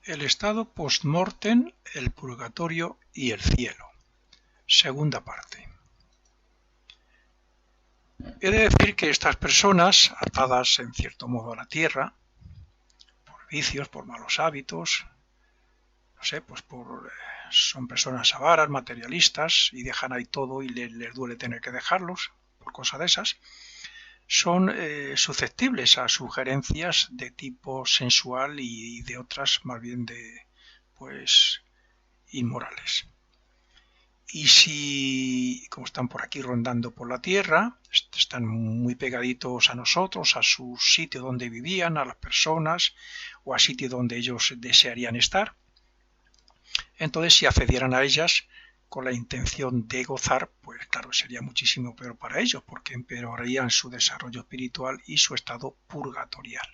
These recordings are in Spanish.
El estado post-mortem, el purgatorio y el cielo. Segunda parte. He de decir que estas personas, atadas en cierto modo a la tierra, por vicios, por malos hábitos, no sé, pues son personas avaras, materialistas, y dejan ahí todo y les duele tener que dejarlos, por cosas de esas, son susceptibles a sugerencias de tipo sensual y de otras más bien pues inmorales. Y si, como están por aquí rondando por la tierra, están muy pegaditos a nosotros, a su sitio donde vivían, a las personas o a sitio donde ellos desearían estar, entonces si accedieran a ellas con la intención de gozar, pues claro, sería muchísimo peor para ellos, porque empeorarían su desarrollo espiritual y su estado purgatorial.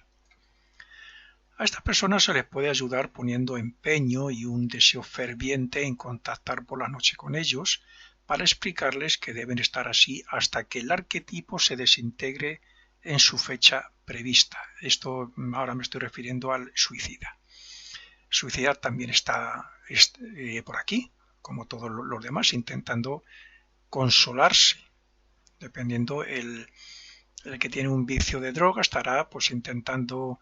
A estas personas se les puede ayudar poniendo empeño y un deseo ferviente en contactar por la noche con ellos para explicarles que deben estar así hasta que el arquetipo se desintegre en su fecha prevista. Esto ahora me estoy refiriendo al suicida. El suicida también está por aquí, como todos los demás, intentando consolarse. Dependiendo el que tiene un vicio de droga estará pues intentando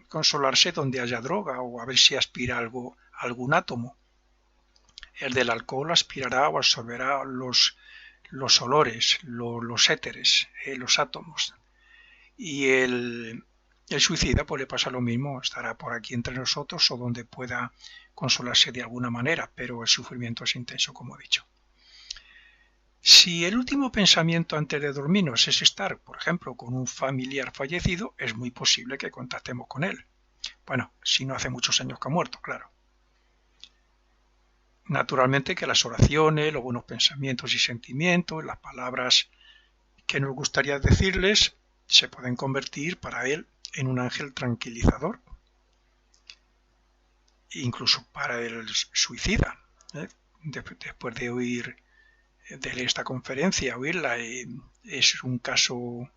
consolarse donde haya droga o a ver si aspira algún átomo. El del alcohol aspirará o absorberá los olores, los éteres, los átomos. Y el suicida pues le pasa lo mismo, estará por aquí entre nosotros o donde pueda consolarse de alguna manera, pero el sufrimiento es intenso, como he dicho. Si el último pensamiento antes de dormirnos es estar, por ejemplo, con un familiar fallecido, es muy posible que contactemos con él. Bueno, si no hace muchos años que ha muerto, claro. Naturalmente que las oraciones, los buenos pensamientos y sentimientos, las palabras que nos gustaría decirles, se pueden convertir para él en un ángel tranquilizador, incluso para el suicida. Después de oír de esta conferencia, oírla, es un caso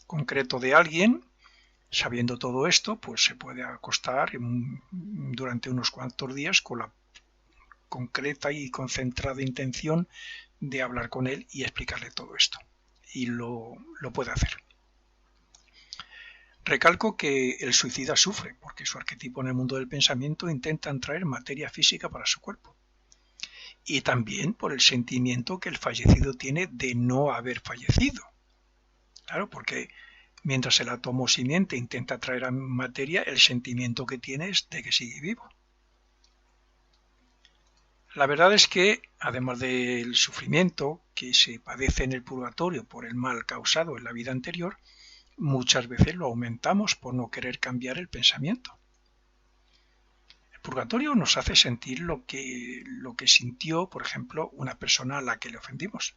concreto de alguien. Sabiendo todo esto, pues se puede acostar durante unos cuantos días con la concreta y concentrada intención de hablar con él y explicarle todo esto. Y lo puede hacer. Recalco que el suicida sufre porque su arquetipo en el mundo del pensamiento intenta traer materia física para su cuerpo. Y también por el sentimiento que el fallecido tiene de no haber fallecido. Claro, porque mientras el átomo simiente intenta traer a materia, el sentimiento que tiene es de que sigue vivo. La verdad es que, además del sufrimiento que se padece en el purgatorio por el mal causado en la vida anterior, muchas veces lo aumentamos por no querer cambiar el pensamiento. El purgatorio nos hace sentir lo que sintió, por ejemplo, una persona a la que le ofendimos.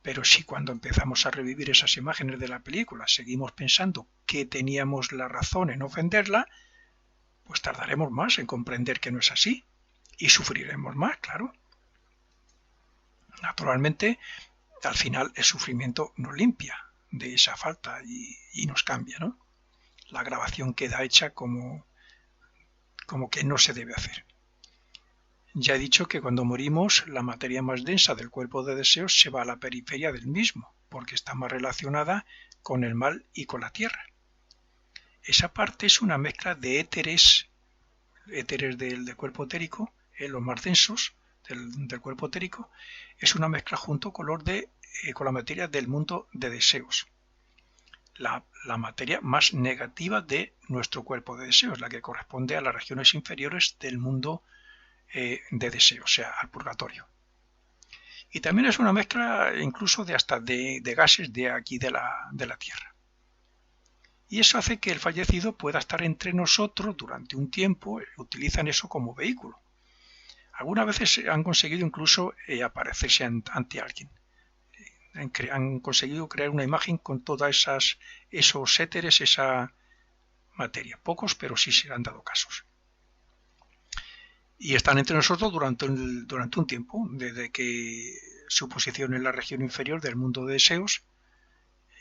Pero si cuando empezamos a revivir esas imágenes de la película seguimos pensando que teníamos la razón en ofenderla, pues tardaremos más en comprender que no es así y sufriremos más, claro. Naturalmente, al final el sufrimiento nos limpia de esa falta y nos cambia, ¿no? La grabación queda hecha como que no se debe hacer. Ya he dicho que cuando morimos, la materia más densa del cuerpo de deseos se va a la periferia del mismo, porque está más relacionada con el mal y con la tierra. Esa parte es una mezcla de éteres del cuerpo etérico, los más densos del cuerpo etérico, es una mezcla junto con la materia del mundo de deseos. La materia más negativa de nuestro cuerpo de deseos, la que corresponde a las regiones inferiores del mundo de deseo, o sea, al purgatorio. Y también es una mezcla incluso de gases de aquí de la Tierra. Y eso hace que el fallecido pueda estar entre nosotros durante un tiempo, utilizan eso como vehículo. Algunas veces han conseguido incluso aparecerse ante alguien. Han conseguido crear una imagen con todas esos éteres, esa materia. Pocos, pero sí se han dado casos. Y están entre nosotros durante un tiempo, desde que su posición en la región inferior del mundo de deseos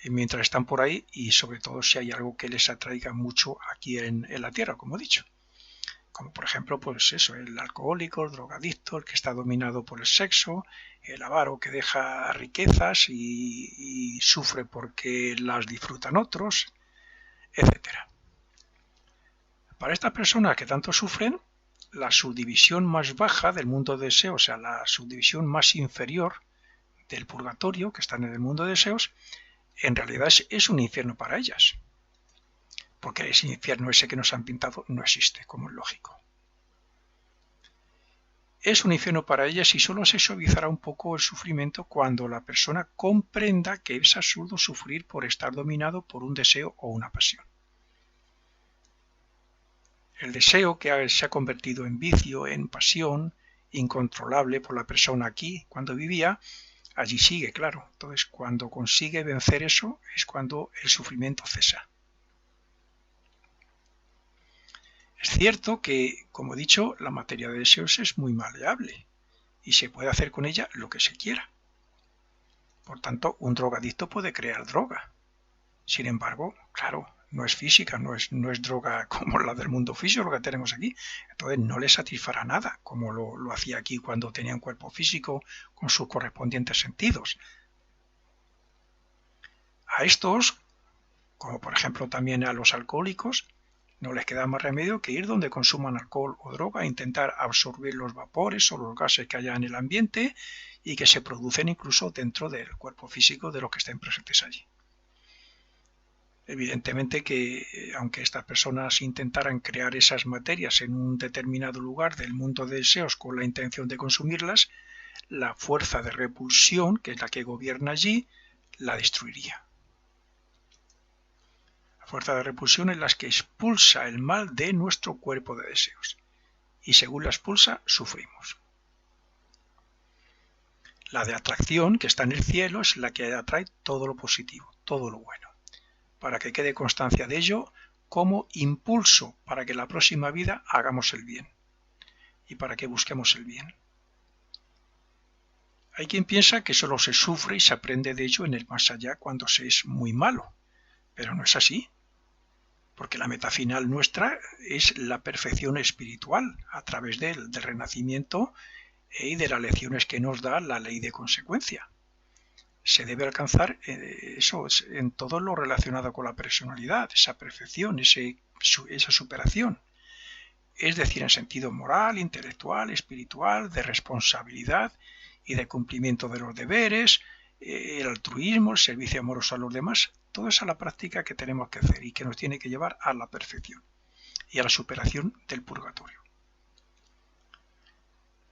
mientras están por ahí, y sobre todo si hay algo que les atraiga mucho aquí en la tierra, como he dicho. Como por ejemplo, pues eso, el alcohólico, el drogadicto, el que está dominado por el sexo, el avaro que deja riquezas y sufre porque las disfrutan otros, etcétera. Para estas personas que tanto sufren, la subdivisión más baja del mundo de deseos, o sea, la subdivisión más inferior del purgatorio, que están en el mundo de deseos, en realidad es un infierno para ellas. Porque ese infierno ese que nos han pintado no existe, como es lógico. Es un infierno para ellas y solo se suavizará un poco el sufrimiento cuando la persona comprenda que es absurdo sufrir por estar dominado por un deseo o una pasión. El deseo que se ha convertido en vicio, en pasión, incontrolable por la persona aquí, cuando vivía, allí sigue, claro. Entonces, cuando consigue vencer eso, es cuando el sufrimiento cesa. Es cierto que, como he dicho, la materia de deseos es muy maleable y se puede hacer con ella lo que se quiera. Por tanto, un drogadicto puede crear droga. Sin embargo, claro, no es física, no es droga como la del mundo físico, lo que tenemos aquí. Entonces no le satisfará nada, como lo hacía aquí cuando tenía un cuerpo físico con sus correspondientes sentidos. A estos, como por ejemplo también a los alcohólicos, no les queda más remedio que ir donde consuman alcohol o droga e intentar absorber los vapores o los gases que haya en el ambiente y que se producen incluso dentro del cuerpo físico de los que estén presentes allí. Evidentemente que aunque estas personas intentaran crear esas materias en un determinado lugar del mundo de deseos con la intención de consumirlas, la fuerza de repulsión, que es la que gobierna allí, la destruiría. La fuerza de repulsión es la que expulsa el mal de nuestro cuerpo de deseos. Y según la expulsa, sufrimos. La de atracción, que está en el cielo, es la que atrae todo lo positivo, todo lo bueno, para que quede constancia de ello como impulso para que en la próxima vida hagamos el bien y para que busquemos el bien. Hay quien piensa que solo se sufre y se aprende de ello en el más allá cuando se es muy malo, pero no es así, porque la meta final nuestra es la perfección espiritual a través del renacimiento y de las lecciones que nos da la ley de consecuencia. Se debe alcanzar eso en todo lo relacionado con la personalidad, esa perfección, esa superación. Es decir, en sentido moral, intelectual, espiritual, de responsabilidad y de cumplimiento de los deberes, el altruismo, el servicio amoroso a los demás, todo esa es la práctica que tenemos que hacer y que nos tiene que llevar a la perfección y a la superación del purgatorio.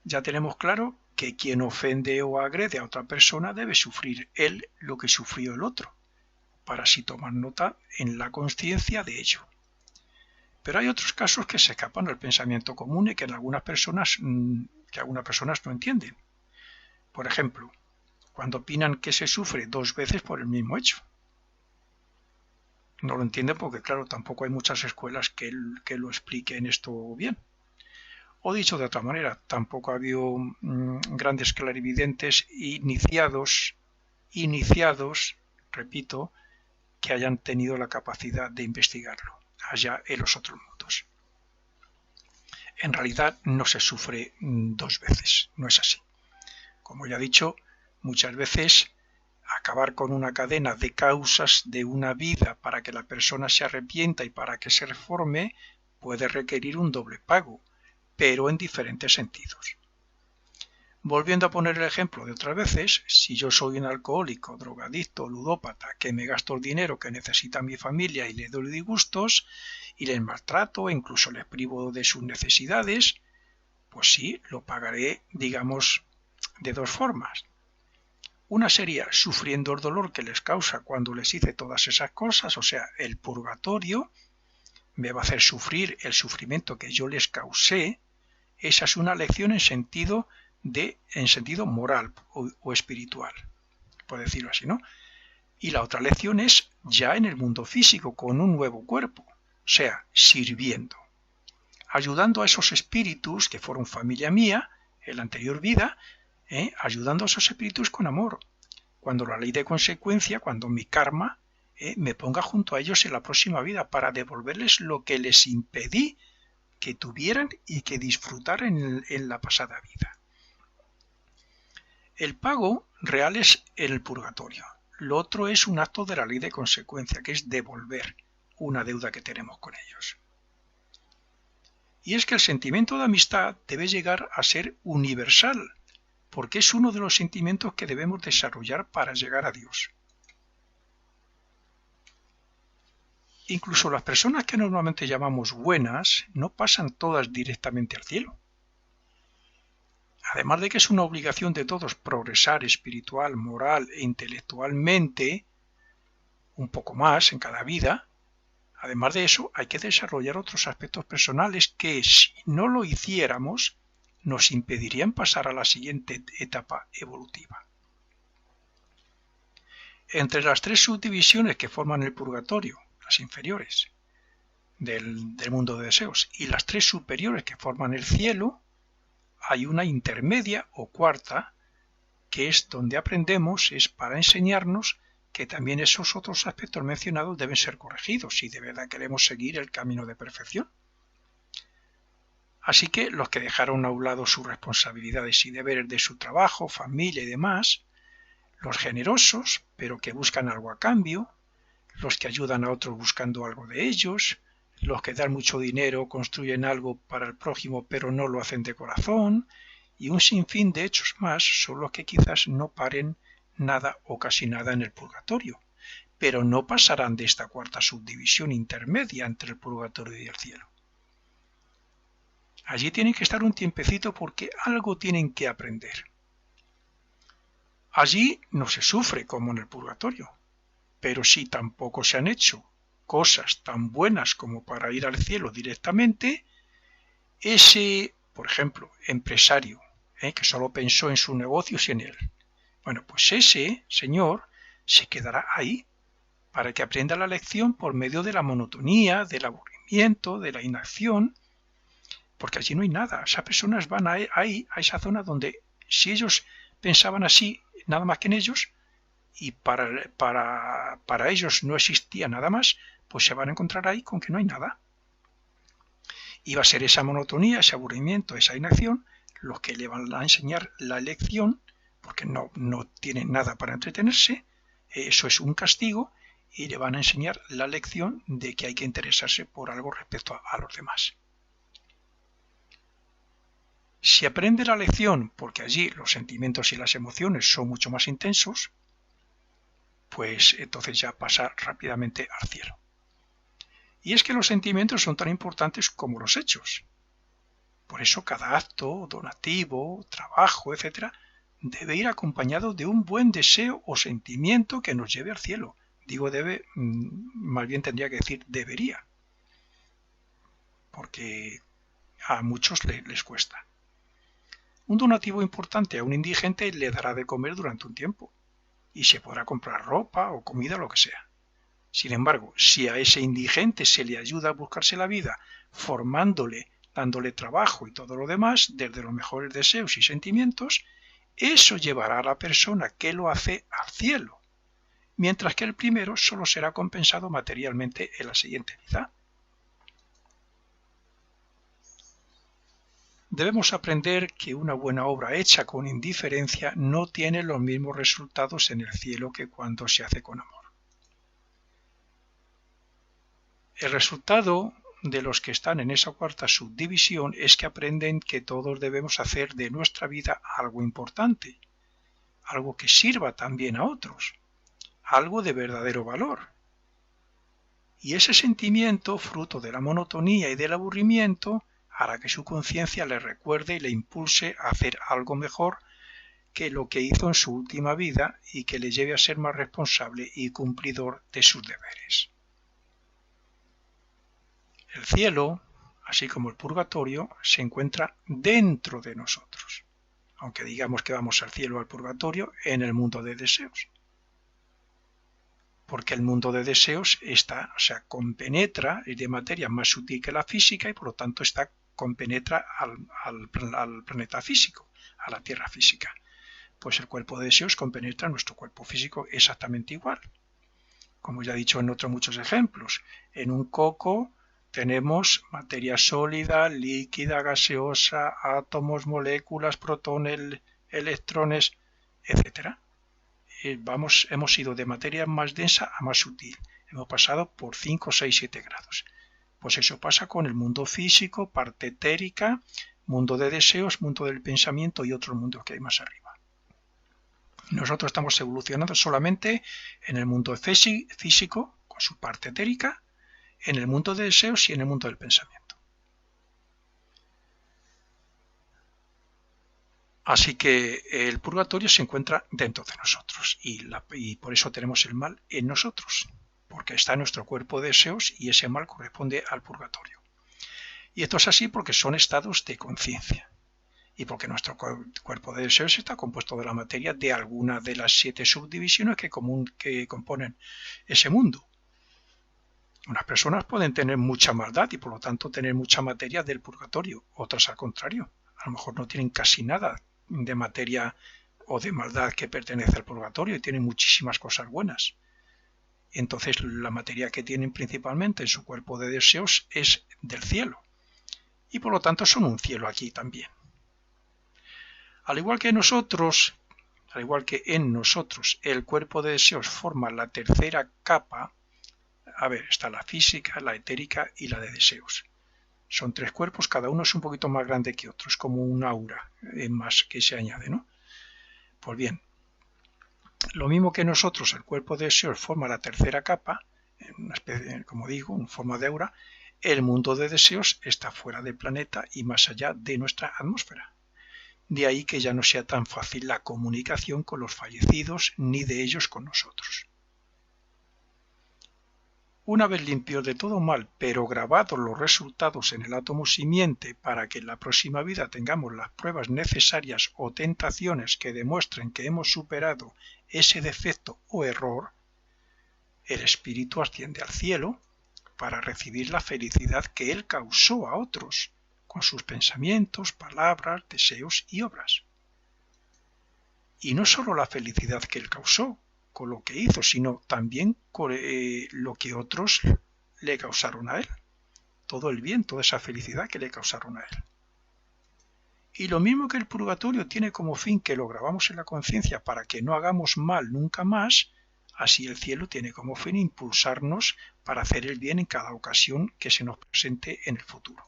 Ya tenemos claro que quien ofende o agrede a otra persona debe sufrir él lo que sufrió el otro, para así tomar nota en la conciencia de ello. Pero hay otros casos que se escapan al pensamiento común y que algunas personas no entienden. Por ejemplo, cuando opinan que se sufre 2 veces por el mismo hecho. No lo entienden porque, claro, tampoco hay muchas escuelas que lo expliquen esto bien. O dicho de otra manera, tampoco ha habido grandes clarividentes iniciados, repito, que hayan tenido la capacidad de investigarlo allá en los otros mundos. En realidad no se sufre 2 veces, no es así. Como ya he dicho, muchas veces acabar con una cadena de causas de una vida para que la persona se arrepienta y para que se reforme puede requerir un doble pago, pero en diferentes sentidos. Volviendo a poner el ejemplo de otras veces, si yo soy un alcohólico, drogadicto, ludópata, que me gasto el dinero que necesita mi familia y le doy disgustos, y les maltrato, e incluso les privo de sus necesidades, pues sí, lo pagaré, digamos, de 2 formas. Una sería sufriendo el dolor que les causa cuando les hice todas esas cosas, o sea, el purgatorio me va a hacer sufrir el sufrimiento que yo les causé. Esa es una lección en sentido moral o espiritual, por decirlo así, ¿no? Y la otra lección es ya en el mundo físico, con un nuevo cuerpo, o sea, sirviendo, ayudando a esos espíritus que fueron familia mía en la anterior vida, ayudando a esos espíritus con amor. Cuando la ley de consecuencia, cuando mi karma me ponga junto a ellos en la próxima vida para devolverles lo que les impedí que tuvieran y que disfrutaran en la pasada vida. El pago real es el purgatorio. Lo otro es un acto de la ley de consecuencia, que es devolver una deuda que tenemos con ellos. Y es que el sentimiento de amistad debe llegar a ser universal, porque es uno de los sentimientos que debemos desarrollar para llegar a Dios. Incluso las personas que normalmente llamamos buenas no pasan todas directamente al cielo. Además de que es una obligación de todos progresar espiritual, moral e intelectualmente un poco más en cada vida, además de eso hay que desarrollar otros aspectos personales que, si no lo hiciéramos, nos impedirían pasar a la siguiente etapa evolutiva. Entre las tres subdivisiones que forman el purgatorio, las inferiores del mundo de deseos, y las tres superiores que forman el cielo, hay una intermedia o cuarta, que es donde aprendemos, es para enseñarnos que también esos otros aspectos mencionados deben ser corregidos si de verdad queremos seguir el camino de perfección. Así que los que dejaron a un lado sus responsabilidades y deberes de su trabajo, familia y demás, los generosos, pero que buscan algo a cambio, los que ayudan a otros buscando algo de ellos, los que dan mucho dinero, construyen algo para el prójimo pero no lo hacen de corazón, y un sinfín de hechos más son los que quizás no paren nada o casi nada en el purgatorio, pero no pasarán de esta cuarta subdivisión intermedia entre el purgatorio y el cielo. Allí tienen que estar un tiempecito porque algo tienen que aprender. Allí no se sufre como en el purgatorio, pero si tampoco se han hecho cosas tan buenas como para ir al cielo directamente, ese, por ejemplo, empresario, que solo pensó en sus negocios y en él, bueno, pues ese señor se quedará ahí para que aprenda la lección por medio de la monotonía, del aburrimiento, de la inacción, porque allí no hay nada. Esas personas van ahí, a esa zona donde si ellos pensaban así, nada más que en ellos, y para ellos no existía nada más, pues se van a encontrar ahí con que no hay nada. Y va a ser esa monotonía, ese aburrimiento, esa inacción, los que le van a enseñar la lección, porque no tienen nada para entretenerse, eso es un castigo, y le van a enseñar la lección de que hay que interesarse por algo respecto a los demás. Si aprende la lección, porque allí los sentimientos y las emociones son mucho más intensos, pues entonces ya pasa rápidamente al cielo. Y es que los sentimientos son tan importantes como los hechos. Por eso cada acto, donativo, trabajo, etc., debe ir acompañado de un buen deseo o sentimiento que nos lleve al cielo. Digo debe, más bien tendría que decir debería, porque a muchos les cuesta. Un donativo importante a un indigente le dará de comer durante un tiempo, y se podrá comprar ropa o comida, lo que sea. Sin embargo, si a ese indigente se le ayuda a buscarse la vida, formándole, dándole trabajo y todo lo demás, desde los mejores deseos y sentimientos, eso llevará a la persona que lo hace al cielo, mientras que el primero solo será compensado materialmente en la siguiente vida. Debemos aprender que una buena obra hecha con indiferencia no tiene los mismos resultados en el cielo que cuando se hace con amor. El resultado de los que están en esa cuarta subdivisión es que aprenden que todos debemos hacer de nuestra vida algo importante, algo que sirva también a otros, algo de verdadero valor. Y ese sentimiento, fruto de la monotonía y del aburrimiento, hará que su conciencia le recuerde y le impulse a hacer algo mejor que lo que hizo en su última vida y que le lleve a ser más responsable y cumplidor de sus deberes. El cielo, así como el purgatorio, se encuentra dentro de nosotros, aunque digamos que vamos al cielo o al purgatorio en el mundo de deseos. Porque el mundo de deseos compenetra, es de materia más sutil que la física y por lo tanto compenetra al planeta físico, a la Tierra física. Pues el cuerpo de deseos compenetra nuestro cuerpo físico exactamente igual. como ya he dicho en otros muchos ejemplos. En un coco tenemos materia sólida, líquida, gaseosa, átomos, moléculas, protones, electrones, etc. Hemos ido de materia más densa a más sutil. Hemos pasado por 5, 6, 7 grados. Pues eso pasa con el mundo físico, parte etérica, mundo de deseos, mundo del pensamiento y otros mundos que hay más arriba. Nosotros estamos evolucionando solamente en el mundo físico, con su parte etérica, en el mundo de deseos y en el mundo del pensamiento. Así que el purgatorio se encuentra dentro de nosotros y por eso tenemos el mal en nosotros, porque está en nuestro cuerpo de deseos y ese mal corresponde al purgatorio. Y esto es así porque son estados de conciencia y porque nuestro cuerpo de deseos está compuesto de la materia de alguna de las 7 subdivisiones que componen ese mundo. Unas personas pueden tener mucha maldad y por lo tanto tener mucha materia del purgatorio, otras al contrario. A lo mejor no tienen casi nada de materia o de maldad que pertenece al purgatorio y tienen muchísimas cosas buenas. Entonces la materia que tienen principalmente en su cuerpo de deseos es del cielo y por lo tanto son un cielo aquí también. Al igual que en nosotros, el cuerpo de deseos forma la tercera capa. A ver, está la física, la etérica y la de deseos. Son 3 cuerpos, cada uno es un poquito más grande que otro, es como un aura más que se añade, ¿no? Pues bien, lo mismo que nosotros, el cuerpo de deseos forma la tercera capa, una especie, como digo, en forma de aura, el mundo de deseos está fuera del planeta y más allá de nuestra atmósfera. De ahí que ya no sea tan fácil la comunicación con los fallecidos ni de ellos con nosotros. Una vez limpios de todo mal, pero grabados los resultados en el átomo simiente para que en la próxima vida tengamos las pruebas necesarias o tentaciones que demuestren que hemos superado ese defecto o error, el espíritu asciende al cielo para recibir la felicidad que él causó a otros, con sus pensamientos, palabras, deseos y obras. Y no solo la felicidad que él causó, con lo que hizo, sino también con lo que otros le causaron a él. Todo el bien, toda esa felicidad que le causaron a él. Y lo mismo que el purgatorio tiene como fin que lo grabamos en la conciencia para que no hagamos mal nunca más, así el cielo tiene como fin impulsarnos para hacer el bien en cada ocasión que se nos presente en el futuro.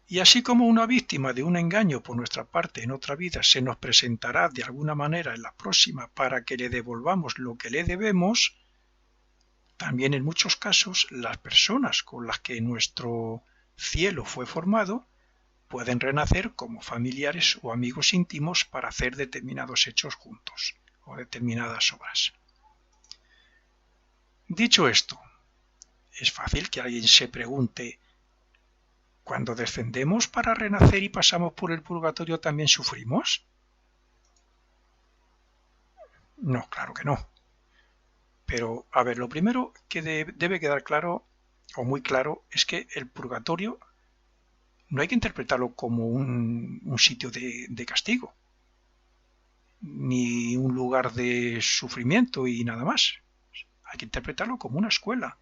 Y así como una víctima de un engaño por nuestra parte en otra vida se nos presentará de alguna manera en la próxima para que le devolvamos lo que le debemos, también en muchos casos las personas con las que nuestro cielo fue formado pueden renacer como familiares o amigos íntimos para hacer determinados hechos juntos o determinadas obras. Dicho esto, es fácil que alguien se pregunte: ¿cuando descendemos para renacer y pasamos por el purgatorio también sufrimos? No, claro que no. Pero, a ver, lo primero que debe quedar claro, o muy claro, es que el purgatorio no hay que interpretarlo como un sitio de castigo, ni un lugar de sufrimiento y nada más. Hay que interpretarlo como una escuela,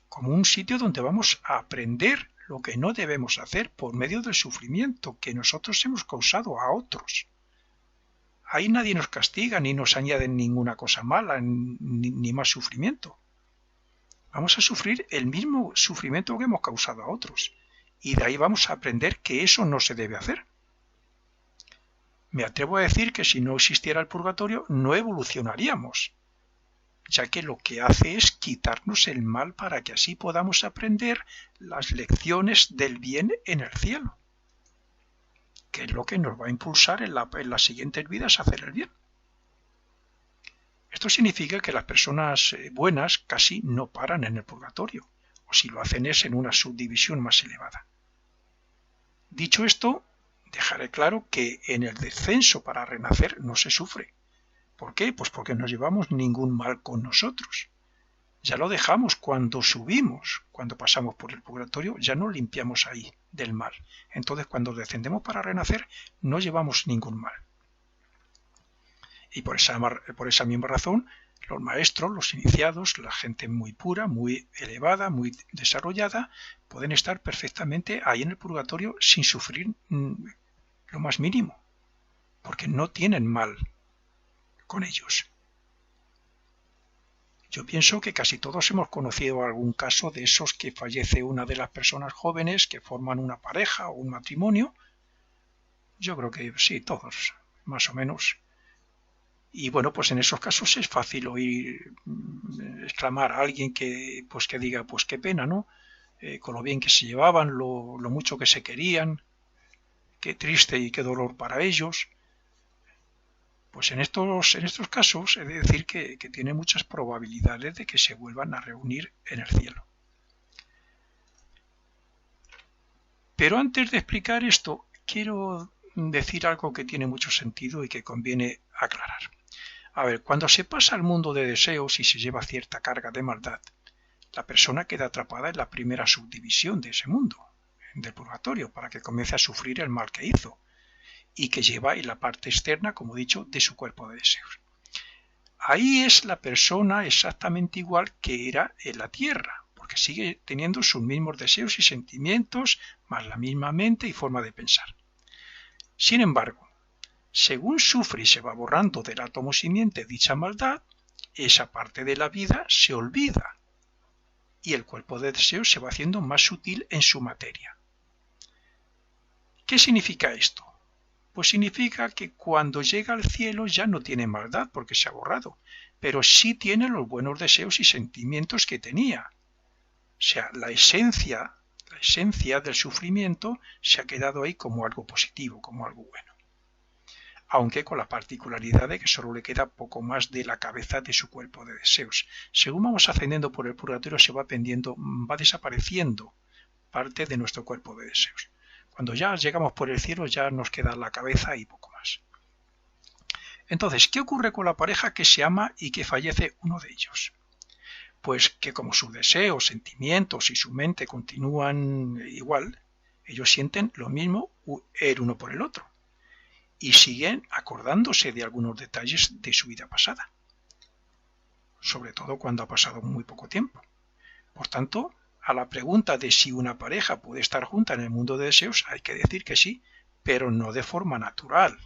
como un sitio donde vamos a aprender lo que no debemos hacer por medio del sufrimiento que nosotros hemos causado a otros. Ahí nadie nos castiga ni nos añade ninguna cosa mala, ni más sufrimiento. Vamos a sufrir el mismo sufrimiento que hemos causado a otros. Y de ahí vamos a aprender que eso no se debe hacer. Me atrevo a decir que si no existiera el purgatorio no evolucionaríamos, ya que lo que hace es quitarnos el mal para que así podamos aprender las lecciones del bien en el cielo, que es lo que nos va a impulsar en las siguientes vidas a hacer el bien. Esto significa que las personas buenas casi no paran en el purgatorio, o si lo hacen es en una subdivisión más elevada. Dicho esto, dejaré claro que en el descenso para renacer no se sufre. ¿Por qué? Pues porque no llevamos ningún mal con nosotros. Ya lo dejamos cuando subimos, cuando pasamos por el purgatorio, ya nos limpiamos ahí del mal. Entonces cuando descendemos para renacer no llevamos ningún mal. Y por esa misma razón, los maestros, los iniciados, la gente muy pura, muy elevada, muy desarrollada, pueden estar perfectamente ahí en el purgatorio sin sufrir lo más mínimo, porque no tienen mal con ellos. Yo pienso que casi todos hemos conocido algún caso de esos que fallece una de las personas jóvenes que forman una pareja o un matrimonio. Yo creo que sí, todos, más o menos. Y bueno, pues en esos casos es fácil oír exclamar a alguien que diga, pues qué pena, ¿no? Con lo bien que se llevaban, lo mucho que se querían, qué triste y qué dolor para ellos. Pues en estos casos he de decir que tiene muchas probabilidades de que se vuelvan a reunir en el cielo. Pero antes de explicar esto, quiero decir algo que tiene mucho sentido y que conviene aclarar. A ver, cuando se pasa al mundo de deseos y se lleva cierta carga de maldad, la persona queda atrapada en la primera subdivisión de ese mundo, del purgatorio, para que comience a sufrir el mal que hizo y que lleva en la parte externa, como he dicho, de su cuerpo de deseos. Ahí es la persona exactamente igual que era en la tierra, porque sigue teniendo sus mismos deseos y sentimientos, más la misma mente y forma de pensar. Sin embargo, según sufre y se va borrando del átomo simiente dicha maldad, esa parte de la vida se olvida y el cuerpo de deseos se va haciendo más sutil en su materia. ¿Qué significa esto? Pues significa que cuando llega al cielo ya no tiene maldad porque se ha borrado, pero sí tiene los buenos deseos y sentimientos que tenía. O sea, la esencia del sufrimiento se ha quedado ahí como algo positivo, como algo bueno. Aunque con la particularidad de que solo le queda poco más de la cabeza de su cuerpo de deseos. Según vamos ascendiendo por el purgatorio va desapareciendo parte de nuestro cuerpo de deseos. Cuando ya llegamos por el cielo ya nos queda la cabeza y poco más. Entonces, ¿qué ocurre con la pareja que se ama y que fallece uno de ellos? Pues que como sus deseos, sentimientos y su mente continúan igual, ellos sienten lo mismo el uno por el otro y siguen acordándose de algunos detalles de su vida pasada, sobre todo cuando ha pasado muy poco tiempo. Por tanto, a la pregunta de si una pareja puede estar junta en el mundo de deseos, hay que decir que sí, pero no de forma natural,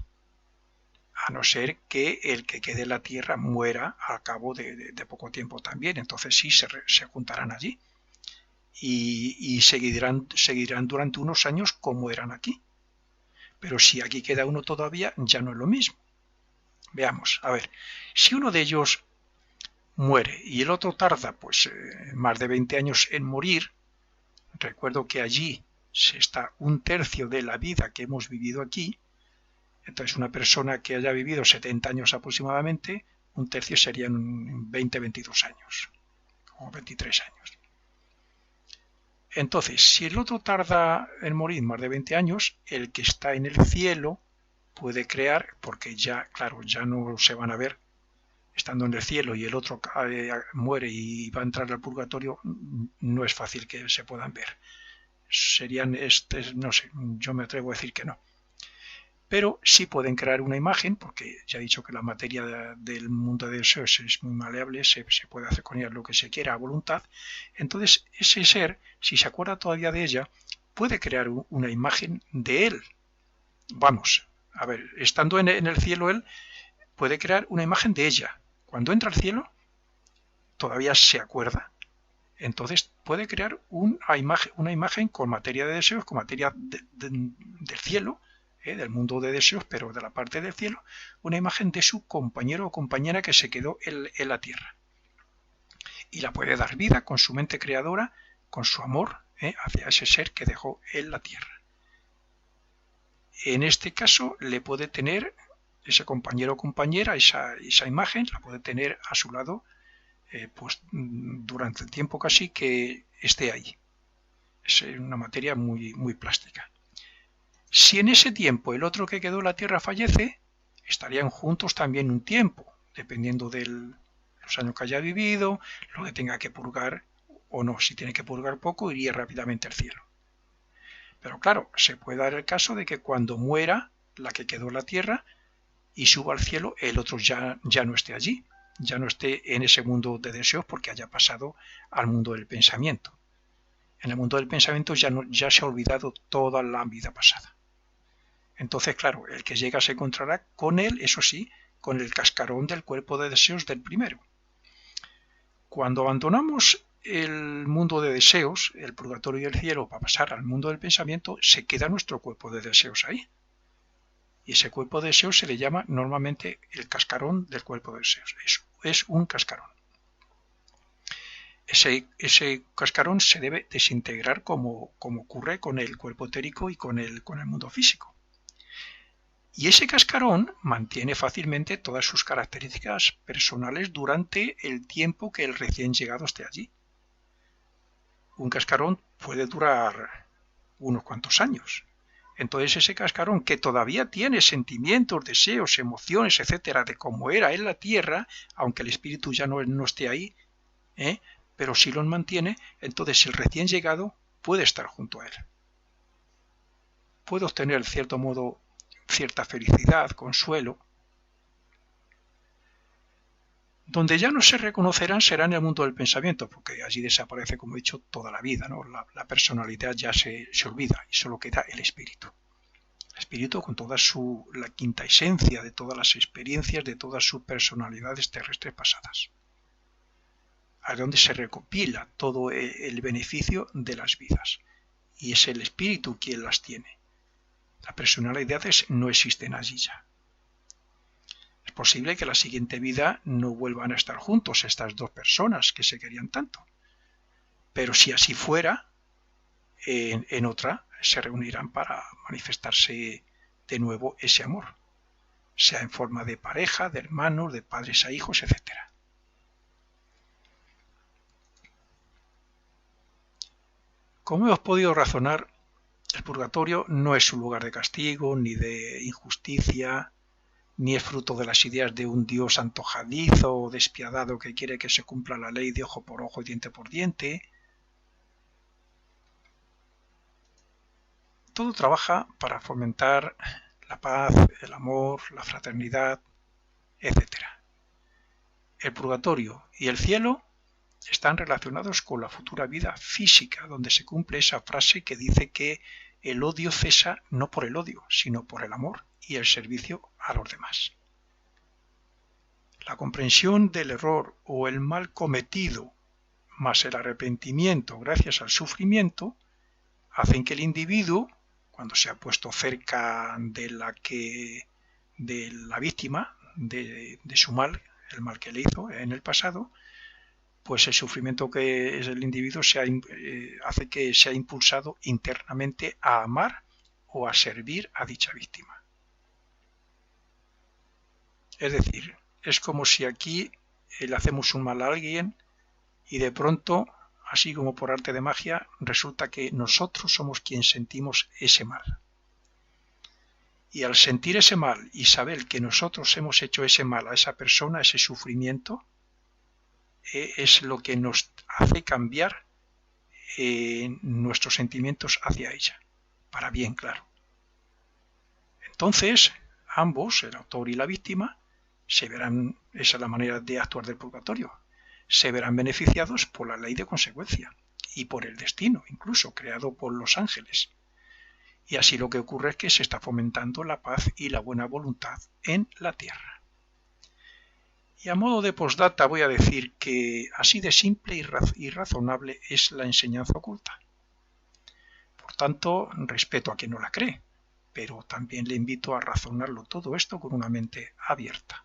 a no ser que el que quede en la tierra muera al cabo de poco tiempo también. Entonces sí se juntarán allí y seguirán durante unos años como eran aquí. Pero si aquí queda uno todavía, ya no es lo mismo. Veamos, a ver, si uno de ellos muere y el otro tarda más de 20 años en morir, recuerdo que allí se está un tercio de la vida que hemos vivido aquí. Entonces una persona que haya vivido 70 años aproximadamente, un tercio serían 20-22 años o 23 años. Entonces, si el otro tarda en morir más de 20 años, el que está en el cielo puede crear, porque ya, claro, ya no se van a ver estando en el cielo y el otro muere y va a entrar al purgatorio, no es fácil que se puedan ver. Serían, no sé, yo me atrevo a decir que no. Pero sí pueden crear una imagen, porque ya he dicho que la materia del mundo de deseos es muy maleable, se puede hacer con ella lo que se quiera a voluntad. Entonces ese ser, si se acuerda todavía de ella, puede crear una imagen de él. Vamos, a ver, estando en el cielo él, puede crear una imagen de ella. Cuando entra al cielo, todavía se acuerda. Entonces puede crear una imagen con materia de deseos, con materia del cielo, del mundo de deseos, pero de la parte del cielo, una imagen de su compañero o compañera que se quedó en la tierra. Y la puede dar vida con su mente creadora, con su amor hacia ese ser que dejó en la tierra. En este caso le puede tener ese compañero o compañera, esa imagen, la puede tener a su lado durante el tiempo casi que esté ahí. Es una materia muy, muy plástica. Si en ese tiempo el otro que quedó en la tierra fallece, estarían juntos también un tiempo, dependiendo de los años que haya vivido, lo que tenga que purgar o no. Si tiene que purgar poco, iría rápidamente al cielo. Pero claro, se puede dar el caso de que cuando muera la que quedó en la tierra, y suba al cielo, el otro ya no esté allí, ya no esté en ese mundo de deseos porque haya pasado al mundo del pensamiento. En el mundo del pensamiento ya se ha olvidado toda la vida pasada. Entonces, claro, el que llega se encontrará con él, eso sí, con el cascarón del cuerpo de deseos del primero. Cuando abandonamos el mundo de deseos, el purgatorio y el cielo, para pasar al mundo del pensamiento, se queda nuestro cuerpo de deseos ahí. Y ese cuerpo de deseos se le llama normalmente el cascarón del cuerpo de deseos. Es un cascarón. Ese cascarón se debe desintegrar como ocurre con el cuerpo etérico y con el mundo físico. Y ese cascarón mantiene fácilmente todas sus características personales durante el tiempo que el recién llegado esté allí. Un cascarón puede durar unos cuantos años. Entonces ese cascarón que todavía tiene sentimientos, deseos, emociones, etcétera, de cómo era en la tierra, aunque el espíritu ya no esté ahí, pero si los mantiene, entonces el recién llegado puede estar junto a él. Puede obtener, en cierto modo, cierta felicidad, consuelo. Donde ya no se reconocerán será en el mundo del pensamiento, porque allí desaparece, como he dicho, toda la vida, ¿no? La personalidad ya se olvida y solo queda el espíritu. El espíritu con toda la quinta esencia de todas las experiencias, de todas sus personalidades terrestres pasadas. A donde se recopila todo el beneficio de las vidas. Y es el espíritu quien las tiene. Las personalidades no existen allí ya. Es posible que en la siguiente vida no vuelvan a estar juntos estas dos personas que se querían tanto. Pero si así fuera, en otra se reunirán para manifestarse de nuevo ese amor, sea en forma de pareja, de hermanos, de padres a hijos, etc. Como hemos podido razonar, el purgatorio no es un lugar de castigo, ni de injusticia, ni es fruto de las ideas de un Dios antojadizo o despiadado que quiere que se cumpla la ley de ojo por ojo y diente por diente. Todo trabaja para fomentar la paz, el amor, la fraternidad, etc. El purgatorio y el cielo están relacionados con la futura vida física, donde se cumple esa frase que dice que el odio cesa no por el odio, sino por el amor y el servicio a los demás. La comprensión del error o el mal cometido, más el arrepentimiento gracias al sufrimiento, hacen que el individuo, cuando se ha puesto cerca de la víctima, de su mal, el mal que le hizo en el pasado, pues el sufrimiento que es el individuo hace que sea impulsado internamente a amar o a servir a dicha víctima. Es decir, es como si aquí le hacemos un mal a alguien y de pronto, así como por arte de magia, resulta que nosotros somos quienes sentimos ese mal. Y al sentir ese mal y saber que nosotros hemos hecho ese mal a esa persona, ese sufrimiento, es lo que nos hace cambiar nuestros sentimientos hacia ella, para bien, claro. Entonces, ambos, el autor y la víctima, se verán, esa es la manera de actuar del purgatorio, se verán beneficiados por la ley de consecuencia y por el destino, incluso creado por los ángeles. Y así lo que ocurre es que se está fomentando la paz y la buena voluntad en la tierra. Y a modo de postdata voy a decir que así de simple y razonable es la enseñanza oculta. Por tanto, respeto a quien no la cree, pero también le invito a razonarlo todo esto con una mente abierta.